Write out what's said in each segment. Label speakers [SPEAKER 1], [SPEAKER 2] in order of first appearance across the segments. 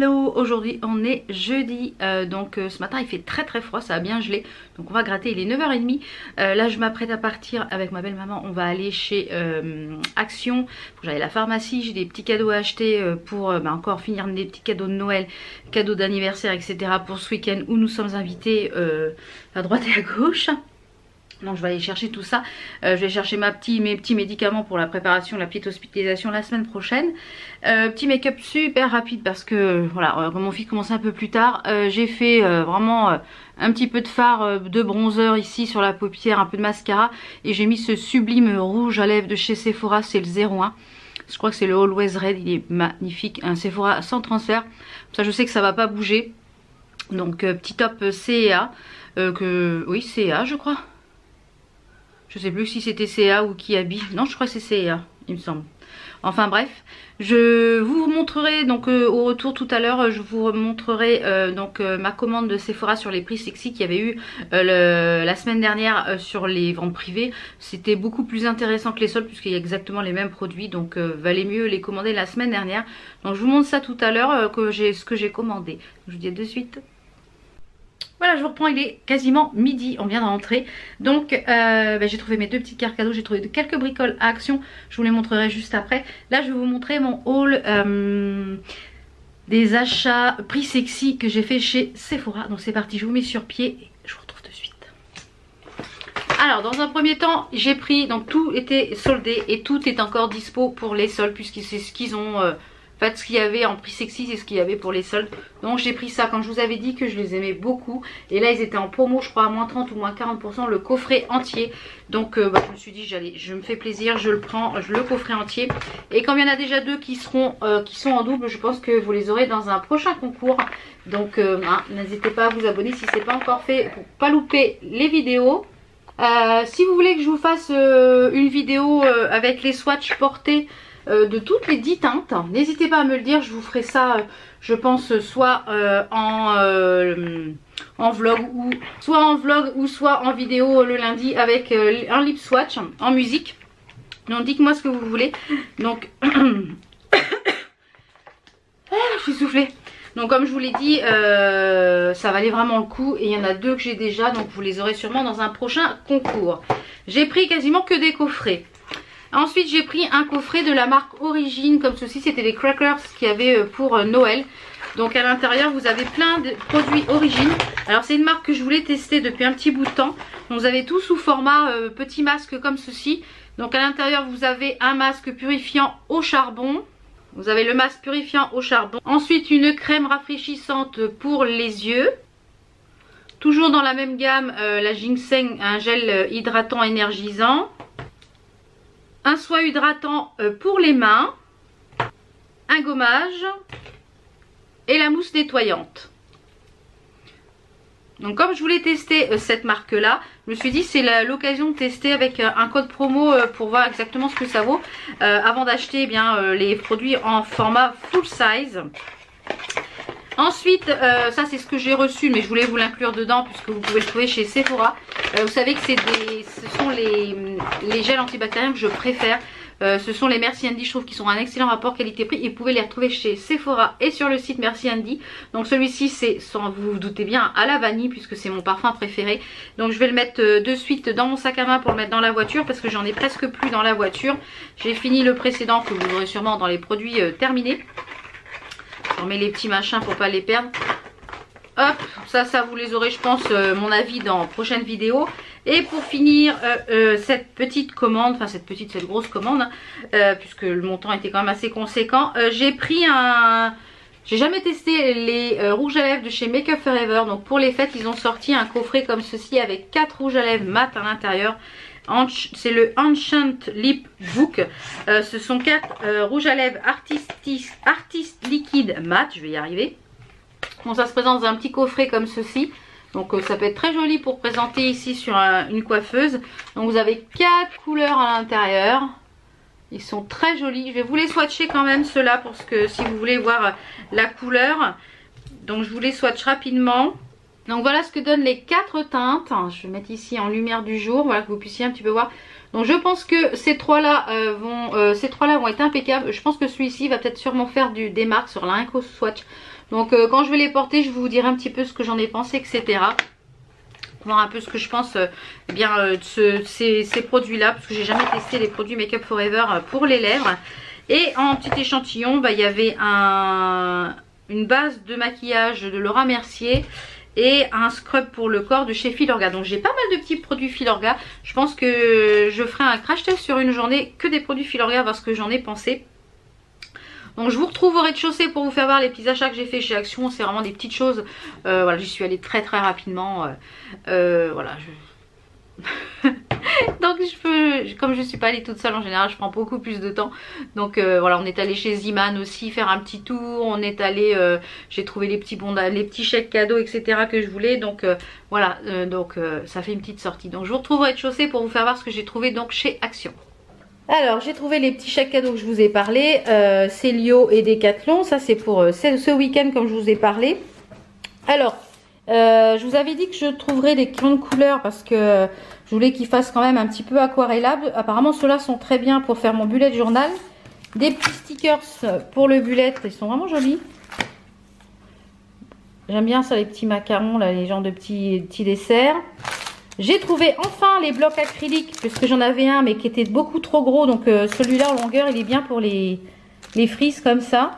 [SPEAKER 1] Hello, aujourd'hui on est jeudi, donc ce matin il fait très froid, ça a bien gelé, donc on va gratter, il est 9h30, là je m'apprête à partir avec ma belle maman, on va aller chez Action, faut que j'aille à la pharmacie, j'ai des petits cadeaux à acheter pour encore finir des petits cadeaux de Noël, cadeaux d'anniversaire etc. pour ce week-end où nous sommes invités à droite et à gauche. Donc je vais aller chercher tout ça, je vais chercher mes petits médicaments pour la préparation, la petite hospitalisation la semaine prochaine. Petit make-up super rapide parce que voilà, mon fils commençait un peu plus tard. J'ai fait vraiment un petit peu de fard, de bronzer ici sur la paupière, un peu de mascara. Et j'ai mis ce sublime rouge à lèvres de chez Sephora, c'est le 01. Je crois que c'est le Always Red, il est magnifique, un Sephora sans transfert. Ça je sais que ça va pas bouger. Donc petit top CA, oui CA je crois. Je sais plus si c'était CA ou Kiabi. Non, je crois que c'est CA, il me semble. Enfin bref, je vous montrerai donc au retour tout à l'heure, je vous montrerai ma commande de Sephora sur les prix sexy qu'il y avait eu la semaine dernière sur les ventes privées. C'était beaucoup plus intéressant que les soldes puisqu'il y a exactement les mêmes produits, donc valait mieux les commander la semaine dernière. Donc je vous montre ça tout à l'heure ce que j'ai commandé. Je vous dis à de suite. Voilà, je vous reprends, il est quasiment midi, on vient de rentrer. Donc j'ai trouvé mes deux petites cartes cadeaux, j'ai trouvé quelques bricoles à Action, je vous les montrerai juste après. Là je vais vous montrer mon haul des achats prix sexy que j'ai fait chez Sephora. Donc c'est parti, je vous mets sur pied et je vous retrouve de suite. Alors dans un premier temps j'ai pris, donc tout était soldé et tout est encore dispo pour les soldes puisque c'est ce qu'ils ont... En fait ce qu'il y avait en prix sexy c'est ce qu'il y avait pour les soldes. Donc j'ai pris ça quand je vous avais dit que je les aimais beaucoup. Et là ils étaient en promo je crois à moins 30 ou moins 40% le coffret entier. Donc je me suis dit je me fais plaisir, je le prends, le coffret entier. Et comme il y en a déjà deux qui sont en double, je pense que vous les aurez dans un prochain concours. Donc n'hésitez pas à vous abonner si ce n'est pas encore fait pour pas louper les vidéos. Si vous voulez que je vous fasse une vidéo avec les swatchs portés de toutes les 10 teintes, n'hésitez pas à me le dire, je vous ferai ça je pense soit en vlog ou soit en vidéo le lundi avec un lip swatch en musique. Donc dites-moi ce que vous voulez. Donc je suis soufflée. Donc comme je vous l'ai dit, ça valait vraiment le coup et il y en a deux que j'ai déjà, donc vous les aurez sûrement dans un prochain concours. J'ai pris quasiment que des coffrets. Ensuite j'ai pris un coffret de la marque Origine comme ceci, c'était les crackers qu'il y avait pour Noël. Donc à l'intérieur vous avez plein de produits Origine. Alors c'est une marque que je voulais tester depuis un petit bout de temps. Donc, vous avez tout sous format petit masque comme ceci. Donc à l'intérieur vous avez un masque purifiant au charbon. Vous avez le masque purifiant au charbon. Ensuite une crème rafraîchissante pour les yeux. Toujours dans la même gamme la ginseng, un gel hydratant énergisant. Un soin hydratant pour les mains, un gommage et la mousse nettoyante. Donc comme je voulais tester cette marque là, je me suis dit c'est l'occasion de tester avec un code promo pour voir exactement ce que ça vaut avant d'acheter les produits en format full size. Ensuite, ça c'est ce que j'ai reçu, mais je voulais vous l'inclure dedans puisque vous pouvez le trouver chez Sephora. Vous savez que ce sont les gels antibactériens que je préfère. Ce sont les Merci Handy, je trouve qu'ils sont un excellent rapport qualité-prix. Et vous pouvez les retrouver chez Sephora et sur le site Merci Handy. Donc celui-ci c'est, sans vous vous doutez bien, à la vanille puisque c'est mon parfum préféré. Donc je vais le mettre de suite dans mon sac à main pour le mettre dans la voiture parce que j'en ai presque plus dans la voiture. J'ai fini le précédent que vous aurez sûrement dans les produits terminés. Je remets les petits machins pour pas les perdre. Hop, ça vous les aurez je pense mon avis dans prochaine vidéo. Et pour finir cette petite commande, enfin cette grosse commande, puisque le montant était quand même assez conséquent, j'ai pris j'ai jamais testé les rouges à lèvres de chez Make Up Forever. Donc pour les fêtes ils ont sorti un coffret comme ceci avec 4 rouges à lèvres mat à l'intérieur. C'est le Enchant Lip Book. Ce sont 4 rouges à lèvres Artist Liquide Mat. Je vais y arriver. Bon, ça se présente dans un petit coffret comme ceci. Donc ça peut être très joli pour présenter ici sur une coiffeuse. Donc vous avez 4 couleurs à l'intérieur. Ils sont très jolis. Je vais vous les swatcher quand même ceux-là pour que si vous voulez voir la couleur. Donc je vous les swatch rapidement. Donc voilà ce que donnent les 4 teintes. Je vais mettre ici en lumière du jour, voilà que vous puissiez un petit peu voir. Donc je pense que ces trois-là vont être impeccables. Je pense que celui-ci va peut-être sûrement faire des marques sur l'Inco Swatch. Donc quand je vais les porter, je vais vous dire un petit peu ce que j'en ai pensé, etc. Voir un peu ce que je pense de ces produits là, parce que j'ai jamais testé les produits Make Up Forever pour les lèvres. Et en petit échantillon, il y avait une base de maquillage de Laura Mercier et un scrub pour le corps de chez Filorga. Donc j'ai pas mal de petits produits Filorga. Je pense que je ferai un crash test sur une journée que des produits Filorga, voir ce que j'en ai pensé. Donc je vous retrouve au rez-de-chaussée pour vous faire voir les petits achats que j'ai fait chez Action. C'est vraiment des petites choses. Voilà, j'y suis allée très rapidement. Voilà. Donc comme je suis pas allée toute seule, en général je prends beaucoup plus de temps. Donc voilà, on est allé chez Ziman aussi faire un petit tour. On est allé, j'ai trouvé les petits chèques cadeaux, etc. que je voulais. Donc voilà, ça fait une petite sortie. Donc je vous retrouve au rez-de-chaussée pour vous faire voir ce que j'ai trouvé donc chez Action. Alors j'ai trouvé les petits chèques cadeaux que je vous ai parlé, Célio et Decathlon. Ça c'est pour ce week-end comme je vous ai parlé. Alors je vous avais dit que je trouverais des crayons de couleur parce que je voulais qu'ils fassent quand même un petit peu aquarellable. Apparemment ceux-là sont très bien pour faire mon bullet journal. Des petits stickers pour le bullet, ils sont vraiment jolis. J'aime bien ça, les petits macarons là, les genres de petits desserts. J'ai trouvé enfin les blocs acryliques, puisque j'en avais un mais qui était beaucoup trop gros. Donc celui-là en longueur, il est bien pour les frises comme ça.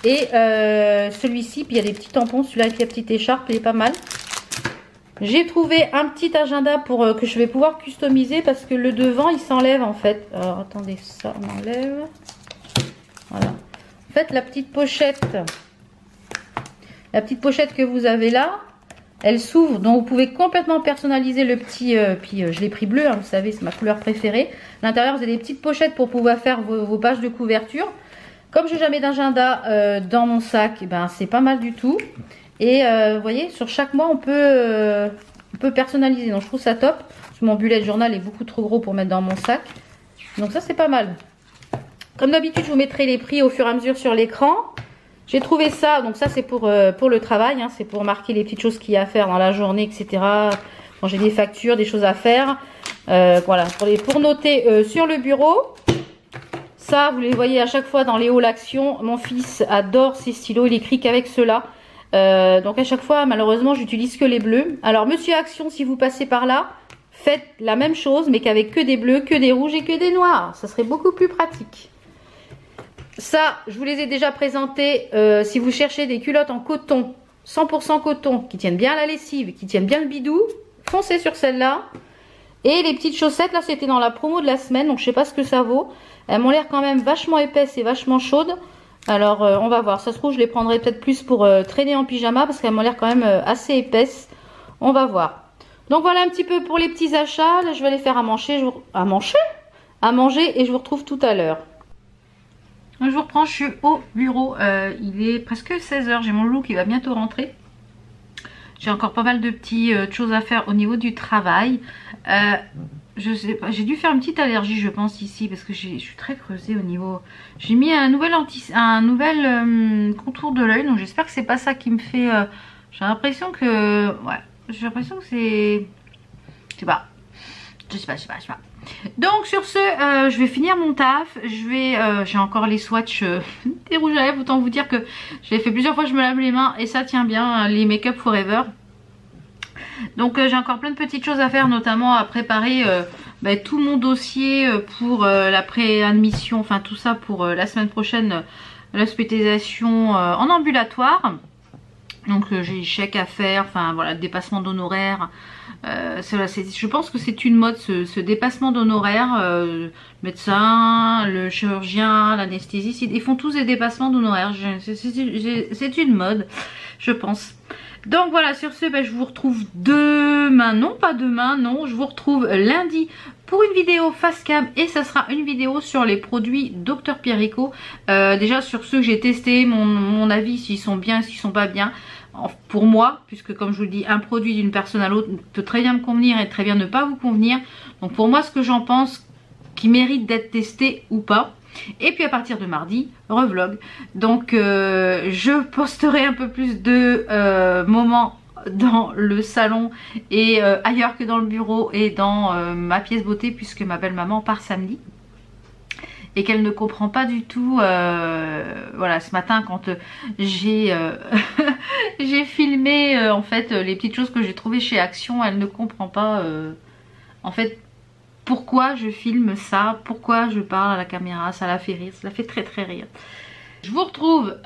[SPEAKER 1] Et celui-ci, puis il y a des petits tampons, celui-là avec la petite écharpe, il est pas mal. J'ai trouvé un petit agenda pour que je vais pouvoir customiser, parce que le devant il s'enlève en fait. Alors attendez, ça on enlève. Voilà. En fait la petite pochette que vous avez là, elle s'ouvre, donc vous pouvez complètement personnaliser le petit, puis je l'ai pris bleu, hein, vous savez c'est ma couleur préférée. À l'intérieur vous avez des petites pochettes pour pouvoir faire vos pages de couverture. Comme j'ai jamais d'agenda dans mon sac, ben c'est pas mal du tout. Et vous voyez, sur chaque mois on peut personnaliser, donc je trouve ça top. Parce que mon bullet journal est beaucoup trop gros pour mettre dans mon sac, donc ça c'est pas mal. Comme d'habitude je vous mettrai les prix au fur et à mesure sur l'écran. J'ai trouvé ça, donc ça c'est pour le travail, hein, c'est pour marquer les petites choses qu'il y a à faire dans la journée, etc. Quand j'ai des factures, des choses à faire, voilà, pour noter sur le bureau. Ça, vous les voyez à chaque fois dans les hauts l'Action. Mon fils adore ces stylos, il écrit qu'avec ceux-là. Donc à chaque fois, malheureusement, j'utilise que les bleus. Alors, monsieur Action, si vous passez par là, faites la même chose, mais qu'avec que des bleus, que des rouges et que des noirs. Ça serait beaucoup plus pratique. Ça, je vous les ai déjà présentés. Si vous cherchez des culottes en coton, 100% coton, qui tiennent bien la lessive, qui tiennent bien le bidou, foncez sur celle-là. Et les petites chaussettes, là, c'était dans la promo de la semaine, donc je sais pas ce que ça vaut. Elles m'ont l'air quand même vachement épaisses et vachement chaudes. Alors, on va voir. Ça se trouve, je les prendrai peut-être plus pour traîner en pyjama, parce qu'elles m'ont l'air quand même assez épaisses. On va voir. Donc, voilà un petit peu pour les petits achats. Là, je vais aller faire à manger. À manger, et je vous retrouve tout à l'heure. Je vous reprends, je suis au bureau. Il est presque 16 h. J'ai mon loup qui va bientôt rentrer. J'ai encore pas mal de petites choses à faire au niveau du travail. Je sais pas, j'ai dû faire une petite allergie je pense ici, parce que je suis très creusée au niveau. J'ai mis un nouvel contour de l'œil, donc j'espère que c'est pas ça qui me fait. J'ai l'impression que. Ouais, j'ai l'impression que c'est. Je sais pas. Donc sur ce, je vais finir mon taf. J'ai encore les swatchs des rouges à lèvres. Autant vous dire que je l'ai fait plusieurs fois, je me lave les mains et ça tient bien, les Make Up Forever. Donc j'ai encore plein de petites choses à faire, notamment à préparer tout mon dossier pour la préadmission, enfin tout ça pour la semaine prochaine, l'hospitalisation en ambulatoire. Donc j'ai chèque à faire, enfin voilà, dépassement d'honoraires. Je pense que c'est une mode ce dépassement d'honoraires. Le médecin, le chirurgien, l'anesthésiste, ils font tous des dépassements d'honoraires. C'est une mode, je pense. Donc voilà, sur ce, je vous retrouve demain, non pas demain, non, je vous retrouve lundi pour une vidéo face cam, et ça sera une vidéo sur les produits Dr Pierrico. Déjà sur ceux que j'ai testés, mon avis, s'ils sont bien, s'ils sont pas bien. Pour moi, puisque comme je vous le dis, un produit d'une personne à l'autre peut très bien me convenir et très bien ne pas vous convenir. Donc pour moi, ce que j'en pense qui mérite d'être testé ou pas. Et puis à partir de mardi, revlog. Donc je posterai un peu plus de moments dans le salon et ailleurs que dans le bureau et dans ma pièce beauté, puisque ma belle maman part samedi. et qu'elle ne comprend pas du tout. Voilà, ce matin quand j'ai j'ai filmé en fait les petites choses que j'ai trouvées chez Action, elle ne comprend pas en fait pourquoi je filme ça, pourquoi je parle à la caméra. Ça la fait rire, ça la fait très très rire. Je vous retrouve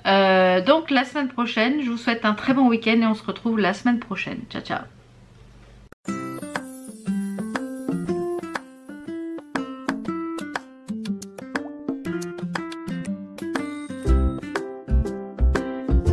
[SPEAKER 1] donc la semaine prochaine. Je vous souhaite un très bon week-end et on se retrouve la semaine prochaine. Ciao ciao.